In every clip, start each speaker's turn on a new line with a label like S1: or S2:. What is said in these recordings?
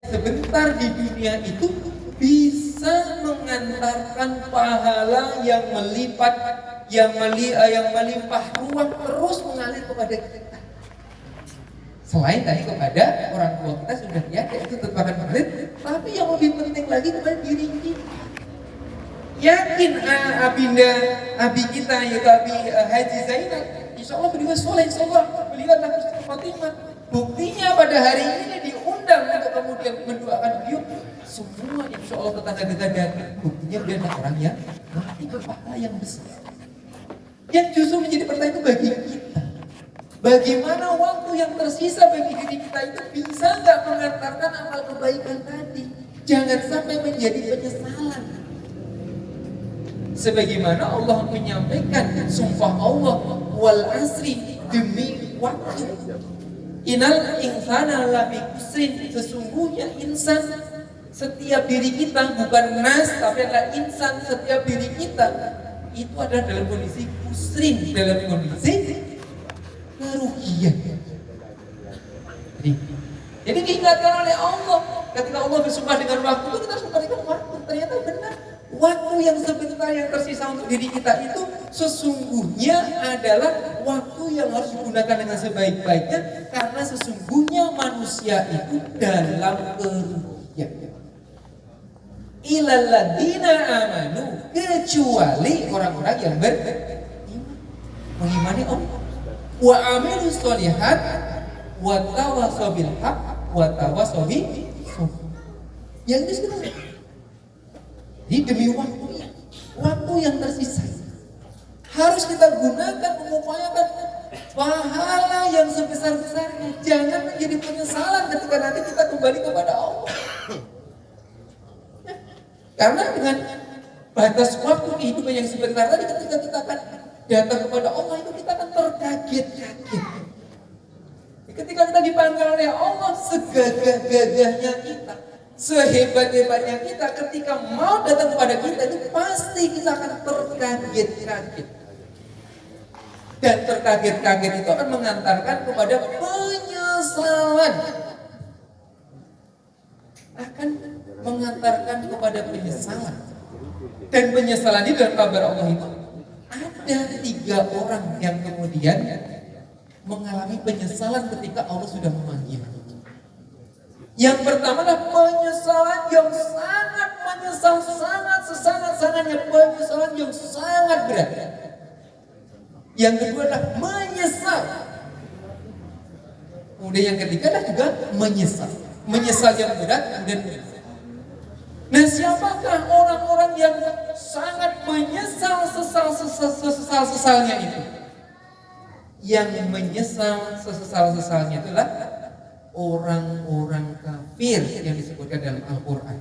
S1: sebentar di dunia itu bisa mengantarkan pahala yang melipat, yang melimpah ruah terus mengalir kepada kita. Selain tadi kepada orang tua kita sudah tiada, itu tetap akan mengalir, tapi yang lebih penting lagi kepada diri kita. Yakin abi kita yaitu Abi Haji Zainal, insya Allah beliau soleh, insya Allah beliau adalah husnul khotimah. Buktinya pada hari ini diundang untuk kemudian mendoakan beliau. Semua insya Allah tetangga-tetangga, buktinya beliau adalah orang yang memiliki pahala yang besar. Yang justru menjadi pertanyaan itu bagi kita, bagaimana waktu yang tersisa bagi diri kita itu bisa nggak mengantarkan amal kebaikan tadi? Jangan sampai menjadi penyesalan. Sebagaimana Allah menyampaikan sumpah Allah, wal asri, demi waktu. Innal insana lafi khusrin, sesungguhnya insan, setiap diri kita, bukan nas tapi adalah insan, setiap diri kita itu adalah dalam kondisi khusrin, dalam kondisi kerugian. Jadi diingatkan oleh Allah ketika Allah bersumpah dengan waktu itu, kita harus memperhatikan waktu. Ternyata benar, waktu yang sebentar yang tersisa untuk diri kita itu sesungguhnya adalah waktu yang harus digunakan dengan sebaik-baiknya, karena sesungguhnya manusia itu dalam kerugian. Ilal ladina amanu, kecuali orang-orang yang beriman, mengimani Allah, wa amilus sholihat, wa tawassaw bil haq, wa tawassaw bis sabr. Yang itu sebenarnya. Jadi demi waktu yang tersisa harus kita gunakan, mengupayakan pahala yang sebesar-besarnya. Jangan menjadi penyesalan ketika nanti kita kembali kepada Allah. Karena dengan batas waktu kehidupan yang sebentar tadi, ketika kita akan datang kepada Allah itu kita akan terkaget-kaget. Ketika kita dipanggil oleh Allah, segagah-gagahnya kita, sehebat-hebatnya kita, ketika mau datang kepada kita itu pasti kita akan terkaget-kaget. Dan terkaget-kaget itu akan mengantarkan kepada penyesalan. Akan mengantarkan kepada penyesalan. Dan penyesalan ini dalam kabar Allah itu ada 3 orang yang kemudian mengalami penyesalan ketika Allah sudah memanggil. Yang pertama adalah penyesalan yang sangat menyesal, sangat-sangatnya penyesalan yang sangat berat. Yang kedua adalah menyesal. Kemudian yang ketiga adalah juga menyesal. Menyesal yang berat kemudian menyesal. Nah, siapakah orang-orang yang sangat menyesal sesal-sesalnya itu? Yang menyesal sesal-sesalnya itulah orang-orang kafir yang disebutkan dalam Al-Quran.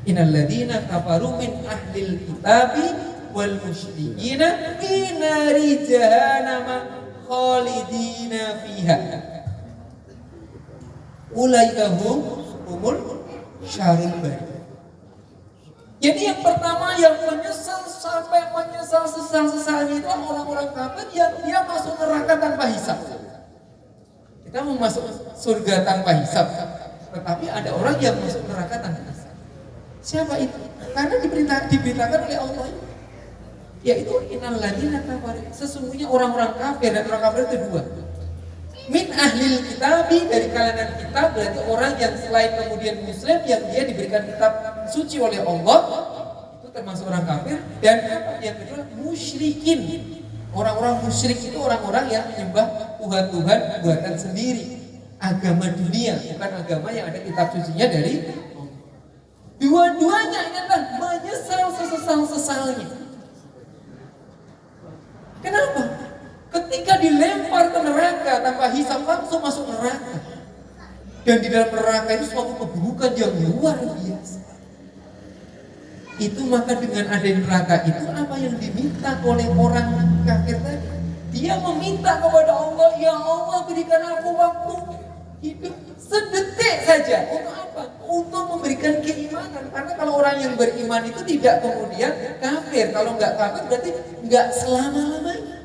S1: Innal ladzina kafaru min ahlil kitabi wal musyrikina fi nari jahannam khalidina fiha. Ulaika humul syarrul bariyah. Jadi yang pertama yang menyesal sampai menyesal sesal-sesalnya itu orang-orang kafir yang dia masuk neraka tanpa hisab. Kita mau masuk surga tanpa hisab, tetapi ada orang yang masuk neraka tanpa hisab. Siapa itu? Karena diberitakan oleh Allah, yaitu innal ladzina kafaru, sesungguhnya orang-orang kafir. Dan orang kafir itu 2. Min ahlil kitabi, dari kalangan kitab, berarti orang yang selain kemudian muslim yang dia diberikan kitab suci oleh Allah, itu termasuk orang kafir. Dan yang kedua musyrikin. Orang-orang musyrik itu orang-orang yang menyembah Tuhan-Tuhan buatan sendiri, agama dunia, bukan agama yang ada kitab sucinya dari Allah. Dua-duanya ini adalah menyesal sesal-sesalnya. Kenapa? Ketika dilempar ke neraka tanpa hisab langsung masuk neraka. Dan di dalam neraka itu suatu keburukan yang luar biasa. Itu maka dengan adanya neraka itu apa yang diminta oleh orang kafir tadi? Dia meminta kepada Allah, ya Allah berikan aku waktu hidup sedetik saja. Untuk apa? Untuk memberikan keimanan. Karena kalau orang yang beriman itu tidak kemudian kafir. Kalau nggak kafir berarti nggak selama-lamanya.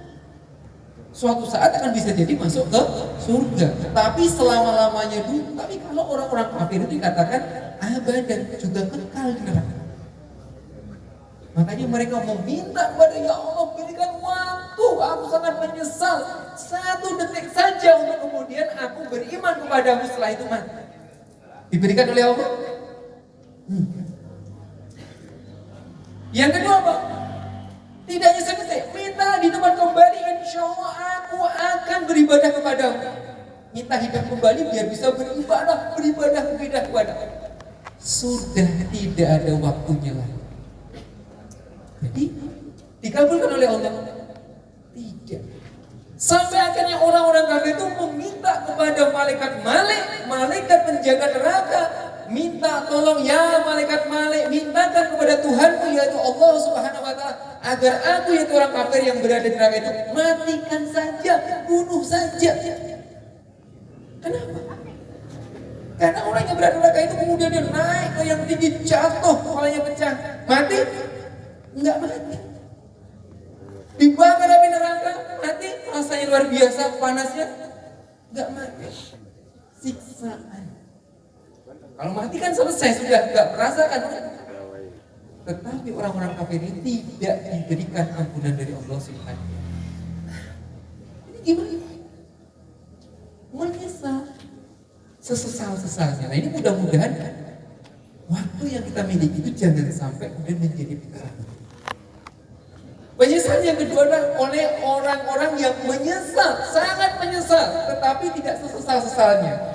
S1: suatu saat akan bisa jadi masuk ke surga. Tapi selama-lamanya dulu. Tapi kalau orang-orang kafir itu dikatakan abadan, juga kekal di neraka. Makanya mereka meminta kepada ya Allah, berikan waktu, aku sangat menyesal 1 detik saja untuk kemudian aku beriman kepadamu, setelah itu mati. Diberikan oleh Allah. Yang kedua apa? Tidak hanya seketik, minta di tempat kembali, insya Allah aku akan beribadah kepadamu. Minta hidup kembali biar bisa beribadah kepadamu. Sudah tidak ada waktunya lagi. Jadi dikabulkan oleh Allah? Tidak. Sampai akhirnya orang-orang kafir itu meminta kepada malaikat penjaga neraka, minta tolong ya malaikat mintakan kepada Tuhanmu yaitu Allah Subhanahu wa taala agar aku yaitu orang kafir yang berada di neraka itu matikan saja, bunuh saja. Kenapa? Karena orang yang berada di neraka itu kemudian dia naik ke yang tinggi, jatuh, kepalanya pecah, mati? Enggak mati. Dibakar api neraka, mati, rasanya luar biasa panasnya, enggak mati. Siksaan. Kalau mati kan selesai, sudah enggak merasakan. Tetapi orang-orang kafir ini tidak diberikan ampunan dari Allah Subhanahu wa taala. Ini gimana? Menyesal sesesal-sesalnya. Nah ini mudah-mudahan waktu yang kita miliki itu jangan sampai kemudian menjadi pikiran. Penyesal yang kedua adalah oleh orang-orang yang menyesal, sangat menyesal, tetapi tidak sesesal-sesalnya.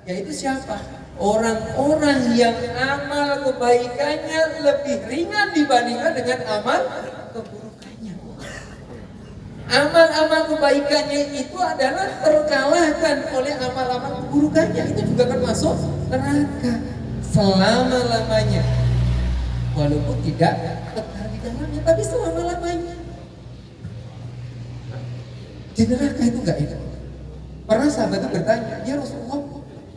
S1: Yaitu siapa? Orang-orang yang amal kebaikannya lebih ringan dibandingkan dengan amal keburukannya. Amal-amal kebaikannya itu adalah terkalahkan oleh amal-amal keburukannya. Itu juga akan masuk neraka selama-lamanya. Walaupun tidak kekal di dalamnya, tapi selama-lamanya. Di neraka itu enggak enak. Para sahabat itu bertanya, ya Rasulullah,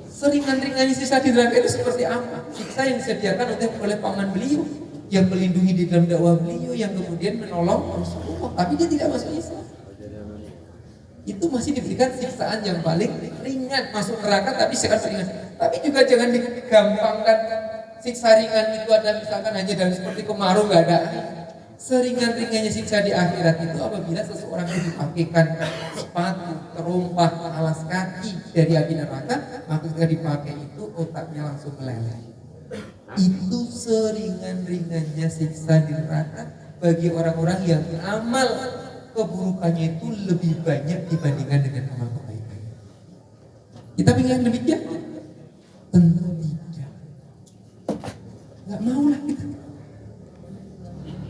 S1: seringan-ringannya sisa di neraka itu seperti apa? Siksa yang disediakan oleh paman beliau, yang melindungi di dalam dakwah beliau, yang kemudian menolong Rasulullah, tapi dia tidak masuk Islam. Itu masih diberikan siksaan yang paling ringan, masuk neraka tapi siksa ringan. Tapi juga jangan digampangkan siksa ringan itu ada misalkan hanya dalam seperti kemarau, nggak ada. Seringan-ringannya siksa di akhirat itu apabila seseorang itu dipakaikan sepatu, terompah, alas kaki dari api neraka, maka ketika dipakai itu otaknya langsung meleleh. Itu seringan-ringannya siksa di neraka bagi orang-orang yang amal keburukannya itu lebih banyak dibandingkan dengan amal kebaikannya. Kita ingin demikian? Tentu tidak. Nggak mau lah kita.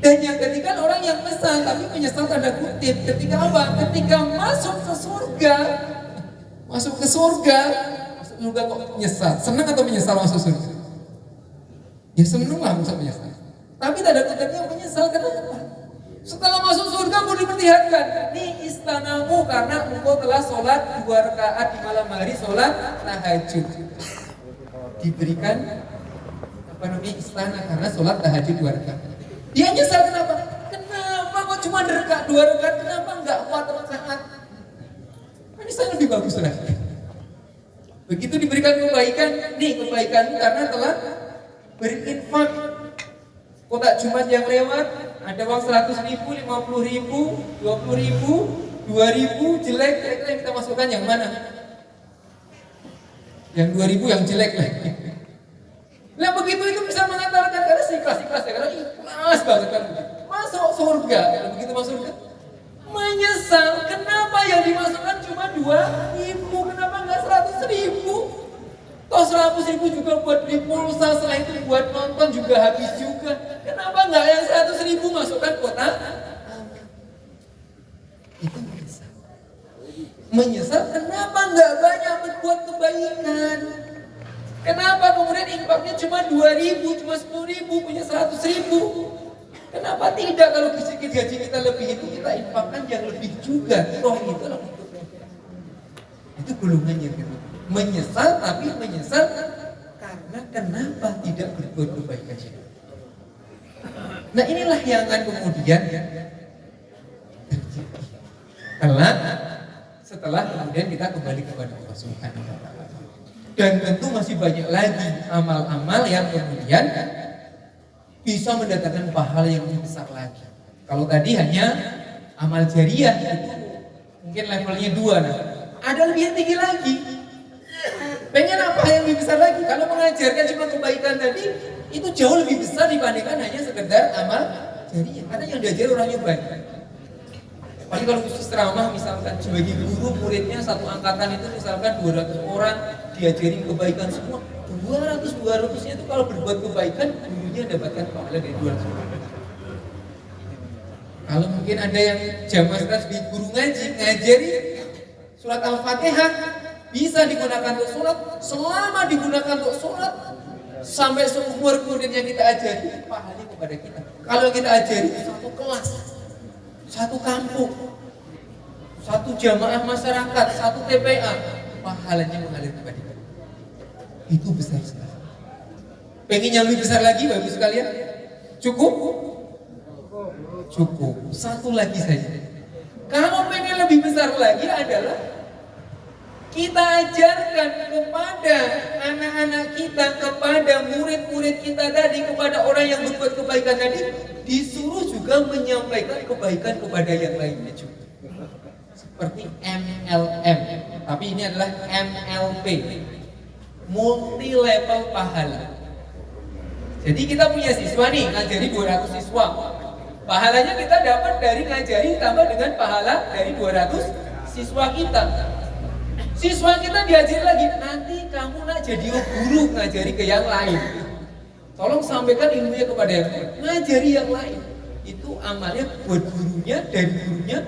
S1: Dan yang ketiga orang yang menyesal, tapi menyesal tanda kutip. Ketika apa? Ketika masuk ke surga kok menyesal. Senang atau menyesal masuk surga? Ya senang lah masuk menyesal. Tapi tanda kutipnya menyesal kenapa? Setelah masuk surga mau diperlihatkan, nih istanamu karena engkau telah sholat 2 rakaat di malam hari, sholat tahajud. Diberikan istana karena sholat tahajud 2 rakaat. Dia nyesal kenapa? Kenapa kok cuma 2 rakaat? Kenapa enggak 4 rakaat? Ini saya lebih bagus lagi. Begitu diberikan kebaikan, nih kebaikan karena telah berinfak. Kotak Jumat yang lewat, ada uang 100.000, 50.000, 20.000, 2.000 jelek, kira-kira yang kita masukkan yang mana? Yang 2.000 yang jelek lagi. Nah begitu itu bisa mengantarkan karena ikhlas ya, karena ikhlas banget kan. Masuk surga, begitu masuk surga menyesal, kenapa yang dimasukkan cuma 2.000, kenapa enggak 100.000? Toh 100.000 juga buat beli pulsa, setelah itu buat nonton juga habis juga. Kenapa enggak yang 100.000 masukkan kotak? Itu menyesal, kenapa enggak banyak berbuat kebaikan? Kenapa kemudian infaknya cuma 2.000, cuma 10.000, punya 100.000? Kenapa tidak kalau gaji kita lebih itu kita infakkan yang lebih juga? Toh itu lah itu golongannya gitu. Menyesal tapi menyesal karena kenapa tidak berbuat kebaikan. Nah inilah yang akan kemudian terjadi. Kelak setelah kemudian kita kembali kepada Allah Subhanahu wa taala. Dan tentu masih banyak lagi amal-amal yang kemudian bisa mendatangkan pahala yang lebih besar lagi. Kalau tadi hanya amal jariah itu mungkin levelnya 2, nah ada lebih yang tinggi lagi. Pengen apa yang lebih besar lagi? Kalau mengajarkan cuma kebaikan tadi itu jauh lebih besar dibandingkan hanya sekedar amal jariah. Karena yang diajar orangnya banyak. Paling kalau khusus ceramah misalkan sebagai guru muridnya satu angkatan itu misalkan 200 orang diajarin kebaikan semua. 200-200-nya itu kalau berbuat kebaikan gurunya dapatkan pahala dari 200 orang. Kalau mungkin ada yang jamaah di guru ngajari surat Al-Fatihah bisa digunakan untuk sholat, selama digunakan untuk sholat sampai seumur kemudian yang kita ajari pahalanya kepada kita. Kalau kita ajari satu kelas, satu kampung, satu jamaah masyarakat, satu TPA, pahalanya mengalir kepada kita. Itu besar sekali. Pengen yang lebih besar lagi Bapak Ibu sekalian? Cukup? Cukup. Satu lagi saja. Kalau pengen lebih besar lagi adalah kita ajarkan kepada anak-anak kita, kepada murid-murid kita tadi, kepada orang yang berbuat kebaikan tadi, disuruh juga menyampaikan kebaikan kepada yang lainnya juga. Seperti MLM, tapi ini adalah MLP, multi level pahala. Jadi kita punya siswa nih, ngajari 200 siswa. Pahalanya kita dapat dari ngajari tambah dengan pahala dari 200 siswa kita. Siswa kita diajari lagi, nanti kamu nak jadi guru ngajari ke yang lain. Tolong sampaikan ilmunya kepada yang lain, ngajari yang lain. Itu amalnya buat gurunya, dari gurunya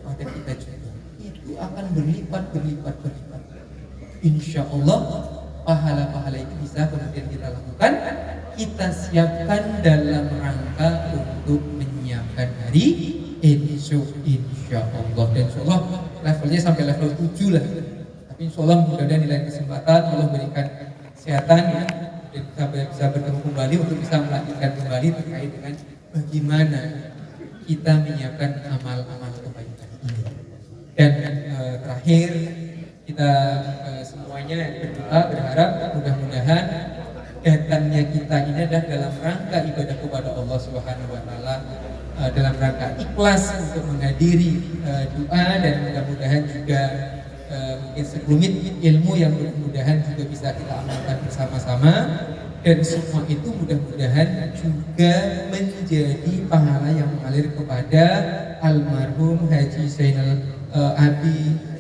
S1: pada kita juga. Itu akan berlipat. Insya Allah pahala-pahala itu bisa kemudian kita lakukan. Kita siapkan dalam rangka untuk menyiapkan hari insya Allah. Dan insya Allah levelnya sampai level 7 lah. Insya Allah mudah-mudahan di lain kesempatan Allah berikan kesehatan ya, dan kita bisa bertemu kembali untuk bisa melanjutkan kembali terkait dengan bagaimana kita menyiapkan amal-amal kebaikan ini. Dan terakhir kita semuanya berdoa berharap mudah-mudahan datangnya kita ini adalah dalam rangka ibadah kepada Allah Subhanahu wa taala, dalam rangka ikhlas untuk menghadiri doa, dan mudah-mudahan juga mungkin sekelumit ilmu yang mudah-mudahan juga bisa kita amalkan bersama-sama, dan semua itu mudah-mudahan juga menjadi pahala yang mengalir kepada almarhum Haji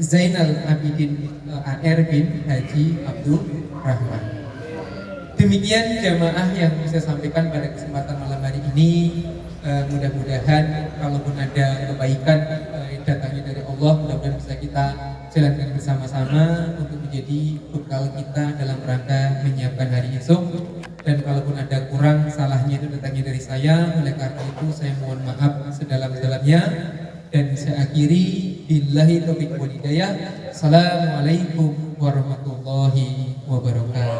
S1: Zainal Abidin AR bin Haji Abdul Rahman. Demikian jamaah yang bisa sampaikan pada kesempatan malam hari ini. Mudah-mudahan kalaupun ada kebaikan yang datangnya dari Allah, mudah-mudahan bisa kita jalankan bersama-sama untuk menjadi bekal kita dalam rangka menyiapkan hari esok. Dan kalaupun ada kurang, salahnya itu datangnya dari saya. Oleh karena itu saya mohon maaf sedalam-dalamnya, dan saya akhiri billahi taufiq wal hidayah. Assalamualaikum warahmatullahi wabarakatuh.